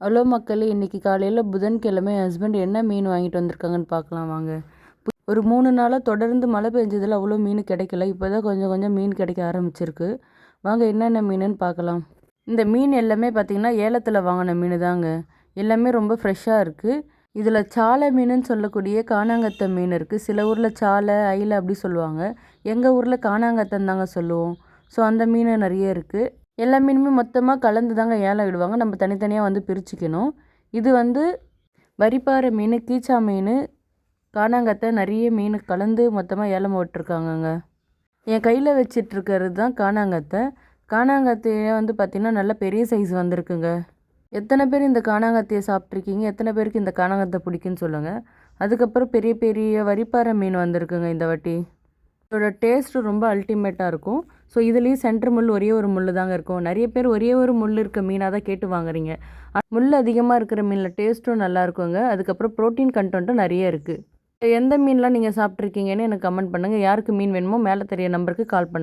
Hello மக்களே! இன்னைக்கு காலையில புதன்கிழமை என் ஹஸ்பண்ட் என்ன மீன் வாங்கிட்டு வந்திருக்காங்கன்னு பார்க்கலாம் வாங்க. ஒரு 3 நாளா தொடர்ந்து மழை பெஞ்சதுல அவ்வளோ மீன் கிடைக்கல. இப்போ தான் கொஞ்சம் கொஞ்சம் மீன் கிடைக்க ஆரம்பிச்சிருக்கு. வாங்க என்னென்ன மீனுன்னு பார்க்கலாம். இந்த மீன் எல்லாமே பார்த்தீங்கன்னா, ஏலத்துல வாங்கின மீன் தாங்க. எல்லாமே ரொம்ப ஃப்ரெஷ்ஷாக இருக்குது. இதில் சாலை மீனுன்னு சொல்லக்கூடிய கானாங்கத்தை மீன் இருக்குது. சில ஊரில் சாலை, அயிலை அப்படி சொல்லுவாங்க. எங்கள் ஊரில் கானாங்கத்தைன்னு தாங்க சொல்லுவோம். ஸோ அந்த மீன் நிறைய இருக்குது. எல்லா மீனுமே மொத்தமாக கலந்து தாங்க ஏலம் விடுவாங்க. நம்ம தனித்தனியாக வந்து பிரிச்சுக்கணும். இது வந்து வரிப்பாறை மீன், கீச்சா மீன், கானாங்கத்தை நிறைய மீன் கலந்து மொத்தமாக ஏலம் விட்டுருக்காங்கங்க. என் கையில் வச்சிட்ருக்கிறது தான் கானாங்கத்தை. கானாங்கத்தையே வந்து பார்த்திங்கன்னா நல்ல பெரிய சைஸ் வந்திருக்குங்க. எத்தனை பேர் இந்த கானாங்கத்தையை சாப்பிட்ருக்கீங்க? எத்தனை பேருக்கு இந்த கானாங்கத்தை பிடிக்குன்னு சொல்லுங்கள். அதுக்கப்புறம் பெரிய பெரிய வரிப்பாறை மீன் வந்திருக்குங்க இந்த வாட்டி. இதோட டேஸ்ட்டு ரொம்ப அல்டிமேட்டாக இருக்கும். ஸோ இதுலேயும் சென்டர் முள் ஒரே ஒரு முள் தாங்க இருக்கும். நிறைய பேர் ஒரே ஒரு முள் இருக்க மீனாக தான் கேட்டு வாங்குறீங்க. முள் அதிகமாக இருக்கிற மீனில் டேஸ்ட்டும் நல்லா இருக்குங்க. அதுக்கப்புறம் ப்ரோட்டீன் கண்டென்ட்டும் நிறைய இருக்குது. எந்த மீன்லாம் நீங்கள் சாப்பிட்ருக்கீங்கன்னு எனக்கு கமெண்ட் பண்ணுங்கள். யாருக்கு மீன் வேணுமோ மேலே தெரிய நம்பருக்கு கால் பண்ணுங்கள்.